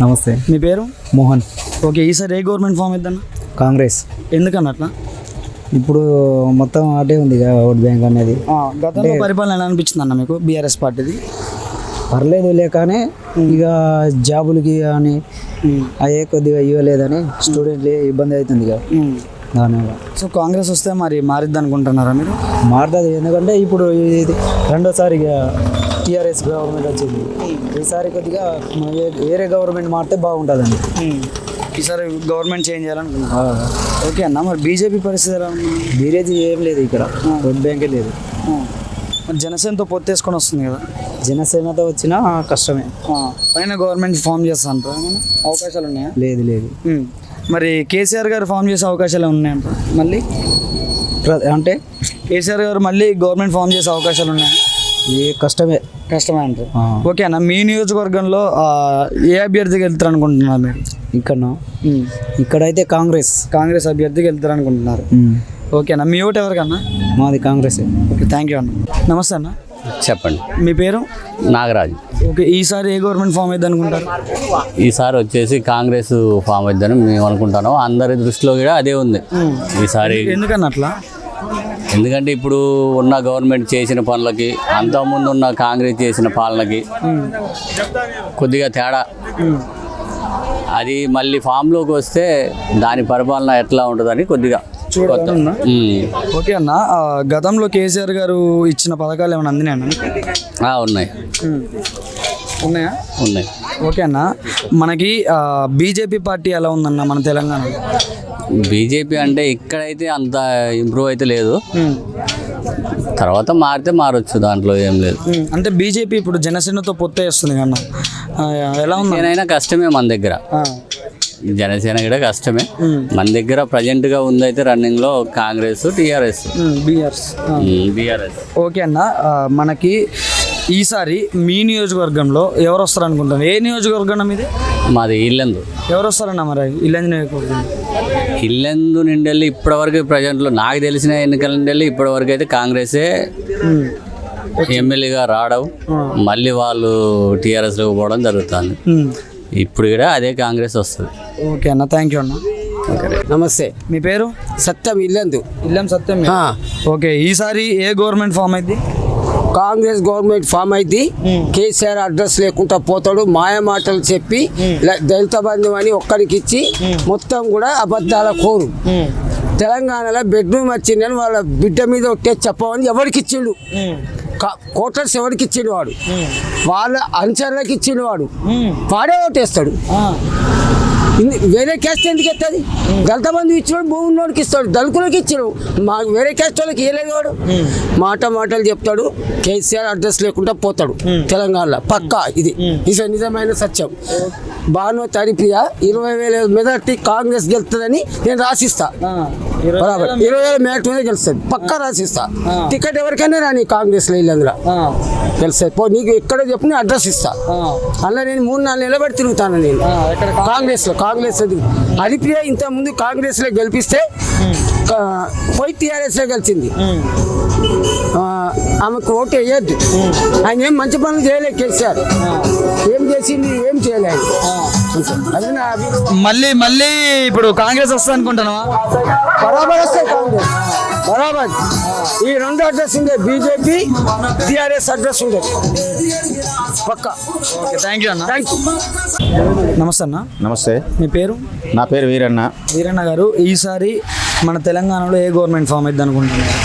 నమస్తే. మీ పేరు? మోహన్. ఓకే, ఈసారి ఏ గవర్నమెంట్ ఫామ్ ఇద్దాం? కాంగ్రెస్. ఎందుకన్నా అట్లా? ఇప్పుడు మొత్తం అటే ఉంది ఓట్ బ్యాంక్ అనేది. గతంలో పరిపాలన ఎలా అనిపించింది అన్న మీకు బీఆర్ఎస్ పార్టీది? పర్లేదు లేకనే ఇక జాబులకి కానీ అయ్యే కొద్దిగా ఇవ్వలేదని స్టూడెంట్లు ఇబ్బంది అవుతుంది ఇక దానివల్ల. సో కాంగ్రెస్ వస్తే మరి మారిద్ది అనుకుంటున్నారా మీరు? మారుతుంది, ఎందుకంటే ఇప్పుడు ఇది రెండోసారి ఇక టీఆర్ఎస్ గవర్నమెంట్ వచ్చింది. ఈసారి కొద్దిగా వేరే గవర్నమెంట్ మారితే బాగుంటుందండి. ఈసారి గవర్నమెంట్ చేంజ్ చేయాలనుకుంటున్నా. ఓకే అన్న, మరి బీజేపీ పరిస్థితి ఎలా ఉంది? బీజేపీ ఏం లేదు ఇక్కడ, ఓట్ బ్యాంకే లేదు. మరి జనసేనతో పొత్తేసుకొని వస్తుంది కదా. జనసేనతో వచ్చినా కష్టమే. పైన గవర్నమెంట్ ఫామ్ చేస్తా అంటారా? అవకాశాలు ఉన్నాయా? లేదు లేదు. మరి కేసీఆర్ గారు ఫామ్ చేసే అవకాశాలు ఉన్నాయంట మళ్ళీ? అంటే కేసీఆర్ గారు మళ్ళీ గవర్నమెంట్ ఫామ్ చేసే అవకాశాలు ఉన్నాయా? కష్టమే కష్టమే అంటారు. ఓకే అన్న, మీ నియోజకవర్గంలో ఏ అభ్యర్థికి వెళ్తారు అనుకుంటున్నారు మీరు? ఇక్కడైతే కాంగ్రెస్ అభ్యర్థికి వెళ్తారు అనుకుంటున్నారు. ఓకే అన్న, మీ ఓటు ఎవరికన్నా? మాది కాంగ్రెస్. ఓకే, థ్యాంక్ యూ అన్న. నమస్తే అన్న. చెప్పండి. మీ పేరు? నాగరాజు. ఓకే, ఈసారి ఏ గవర్నమెంట్ ఫామ్ అవుతుంది అనుకుంటారు? ఈసారి వచ్చేసి కాంగ్రెస్ ఫామ్ అవుతుందని మేము అనుకుంటాను. అందరి దృష్టిలో కూడా అదే ఉంది ఈసారి. ఎందుకన్నా అట్లా? ఎందుకంటే ఇప్పుడు ఉన్న గవర్నమెంట్ చేసిన పనులకి, అంతకుముందు ఉన్న కాంగ్రెస్ చేసిన పాలనకి కొద్దిగా తేడా. అది మళ్ళీ ఫామ్లోకి వస్తే దాని పరిపాలన ఎట్లా ఉంటుందని కొద్దిగా చూడాలన్నా. ఓకే అన్న, గతంలో కేసీఆర్ గారు ఇచ్చిన పథకాలు ఏమైనా అందినాయన్నా? ఉన్నాయి. ఉన్నాయా? ఉన్నాయి. ఓకే అన్న, మనకి బీజేపీ పార్టీ ఎలా ఉందన్న మన తెలంగాణలో? బీజేపీ అంటే ఇక్కడైతే అంత ఇంప్రూవ్ అయితే లేదు, తర్వాత మారితే మారొచ్చు, దాంట్లో ఏం లేదు. అంటే బీజేపీ ఇప్పుడు జనసేనతో పొత్తు వేస్తుంది కన్నా, ఎలా ఉంది? నేనైనా కష్టమే మన దగ్గర, జనసేన కూడా కష్టమే మన దగ్గర. ప్రజెంట్గా ఉందైతే రన్నింగ్లో కాంగ్రెస్, టీఆర్ఎస్, బీఆర్ఎస్. ఓకే అన్న, మనకి ఈసారి మీ నియోజకవర్గంలో ఎవరు వస్తారు అనుకుంటారు? ఏ నియోజకవర్గం మీది? మాది ఇల్లందు. ఎవరు వస్తారన్న మరి ఇల్లందు నియోజకవర్గం? ఇల్లందు నుండి వెళ్ళి ఇప్పటివరకు ప్రజెంట్లో నాకు తెలిసిన ఎన్నికల నుండి వెళ్ళి ఇప్పటివరకు అయితే కాంగ్రెసే ఎమ్మెల్యేగా రావడం, మళ్ళీ వాళ్ళు టీఆర్ఎస్లోకి పోవడం జరుగుతుంది. ఇప్పుడు కూడా అదే కాంగ్రెస్ వస్తుంది. ఓకే అన్న, థ్యాంక్ యూ అన్న. నమస్తే. మీ పేరు? సత్యం. ఇల్లం సత్యం. ఓకే, ఈసారి ఏ గవర్నమెంట్ ఫామ్ అయింది? కాంగ్రెస్ గవర్నమెంట్ ఫామ్ అయింది. కేసీఆర్ అడ్రస్ లేకుండా పోతాడు, మాయ మాటలు చెప్పి దళిత బంధు అని ఒక్కరికి ఇచ్చి మొత్తం కూడా అబద్ధాల కోరు. తెలంగాణలో బెడ్రూమ్ వచ్చిందని వాళ్ళ బిడ్డ మీద ఒట్టే చెప్పమని ఎవరికి ఇచ్చిండు? కోటర్స్ ఎవరికి ఇచ్చిండు? వాడు వాళ్ళ అనుచరులకు ఇచ్చిండు. వాడే ఓటేస్తాడు. వేరే క్యాస్ట్ ఎందుకు ఎత్తుంది? దళిత బంధు ఇచ్చినాడు, భూమి ఉన్నోడికి ఇస్తాడు, దళితులకు ఇచ్చాడు, మాకు వేరే క్యాస్ట్ వాళ్ళకి ఇవ్వలేదు. వాడు మాటలు చెప్తాడు. కేసీఆర్ అడ్రస్ లేకుండా పోతాడు తెలంగాణలో, పక్కా. ఇది నిజమైన సత్యం. బాను తరిప్రియ 20,000 మెజార్టీ కాంగ్రెస్ గెలుస్తుందని నేను రాసిస్తా. బరాబర్ 20,000 మెజార్టీ మీద గెలుస్తుంది, పక్కా రాసిస్తా. టికెట్ ఎవరికైనా రాని కాంగ్రెస్లో ఇల్లందులో గెలుస్తుంది. పో, నీకు ఎక్కడో చెప్పు, నేను అడ్రస్ ఇస్తా. అలా నేను 3-4 నిలబడి తిరుగుతాను నేను కాంగ్రెస్ హరిప్రియ. ఇంతకుముందు కాంగ్రెస్లో గెలిపిస్తే పోయి టీఆర్ఎస్లో గెలిచింది. ఆమెకు ఓటు వేయద్దు. ఆయన ఏం మంచి పనులు చేయలేదు కేసీఆర్. ఏం చేసింది? ఏం చేయలేదు. అది నా మళ్ళీ ఇప్పుడు కాంగ్రెస్ వస్తా అనుకుంటున్నావా? బరాబర్ వస్తాయి కాంగ్రెస్, బరాబర్. ఈ రెండు అడ్రస్ ఉండే, బీజేపీ, టీఆర్ఎస్ అడ్రస్ ఉండేది పక్కా. ఓకే, థ్యాంక్ యూ అన్న. Thank you. నమస్తే అన్న. నమస్తే. మీ పేరు? నా పేరు వీరన్న. వీరన్న గారు, ఈసారి మన తెలంగాణలో ఏ గవర్నమెంట్ ఫామ్ అయింది అనుకుంటున్నారు?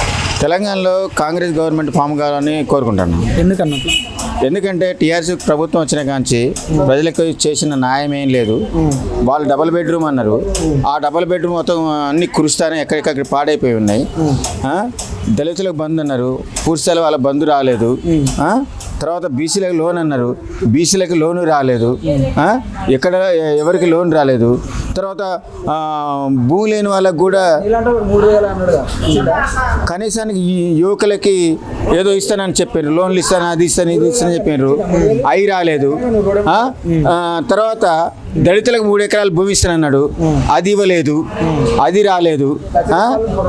తెలంగాణలో కాంగ్రెస్ గవర్నమెంట్ ఫామ్ కావాలని కోరుకుంటాను. ఎందుకన్నట్లు? ఎందుకంటే టీఆర్ఎస్ ప్రభుత్వం వచ్చిన కాంచి ప్రజలకు చేసిన న్యాయం ఏం లేదు. వాళ్ళు డబుల్ బెడ్రూమ్ అన్నారు, ఆ డబుల్ బెడ్రూమ్ మొత్తం అన్ని కురుస్తానే ఎక్కడికక్కడ పాడైపోయి ఉన్నాయి. దళితులకు బంద్ అన్నారు, పూర్తిస్థాయి వాళ్ళ బంధు రాలేదు. తర్వాత బీసీలకు లోన్ అన్నారు, బీసీలకు లోను రాలేదు. ఎక్కడ ఎవరికి లోన్ రాలేదు. తర్వాత భూమి లేని వాళ్ళకు కూడా కనీసానికి యువకులకి ఏదో ఇస్తానని చెప్పారు, లోన్లు ఇస్తాను, అది ఇస్తాను, ఇది ఇస్తానని చెప్పారు, అవి రాలేదు. తర్వాత దళితులకు 3 ఎకరాలు భూమి ఇస్తానన్నాడు, అది ఇవ్వలేదు, అది రాలేదు.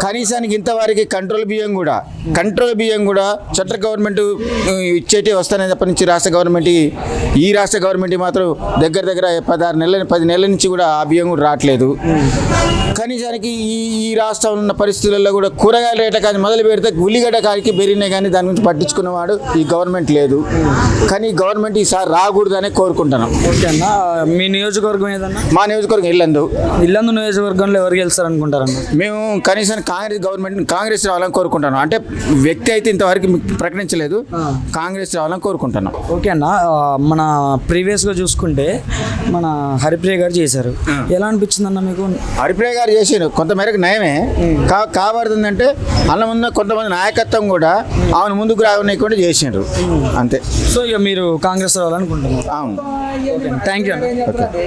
కనీసానికి ఇంతవరకు కంట్రోల్ బియ్యం కూడా సెంట్రల్ గవర్నమెంట్ ఇచ్చేటి వస్తానే తప్ప నుంచి రాష్ట్ర గవర్నమెంట్ ఈ రాష్ట్ర గవర్నమెంట్ మాత్రం దగ్గర 10 నెలల నుంచి కూడా ఆ బియ్యం కూడా రావట్లేదు. కనీసానికి ఈ రాష్ట్రంలో ఉన్న పరిస్థితులలో కూడా కూరగాయల రేట్ల కానీ మొదలు పెడితే ఉల్లిగడ్డ కాడికి పెరిగినాయి, కానీ దాని గురించి పట్టించుకున్నవాడు ఈ గవర్నమెంట్ లేదు. కానీ ఈ గవర్నమెంట్ ఈసారి రాకూడదనే కోరుకుంటున్నాం. ఓకే అన్న, మీ నియోజకవర్గం ఏదన్నా? మా నియోజకవర్గం ఇల్లందు నియోజకవర్గంలో ఎవరు గెలుస్తారు అనుకుంటారన్న? మేము కనీసం కాంగ్రెస్ రావాలని కోరుకుంటున్నాం. అంటే వ్యక్తి అయితే ఇంతవరకు ప్రకటించలేదు, కాంగ్రెస్ రావాలని కోరుకుంటున్నాం. ఓకే అన్న, మన ప్రీవియస్గా చూసుకుంటే మన హరిప్రియ గారు చేశారు, ఎలా అనిపించింది అన్న మీకు? హరిప్రియ గారు చేసారు కొంతమేరకు నయమే. కాబడుతుందంటే అలా ఉన్న కొంతమంది నాయకత్వం కూడా ఆమె ముందుకు రావకుండా చేసిండ్రు అంతే. సో ఇక మీరు కాంగ్రెస్ రావాలనుకుంటున్నారు? అవును. థ్యాంక్ యూ అన్న. ఓకే.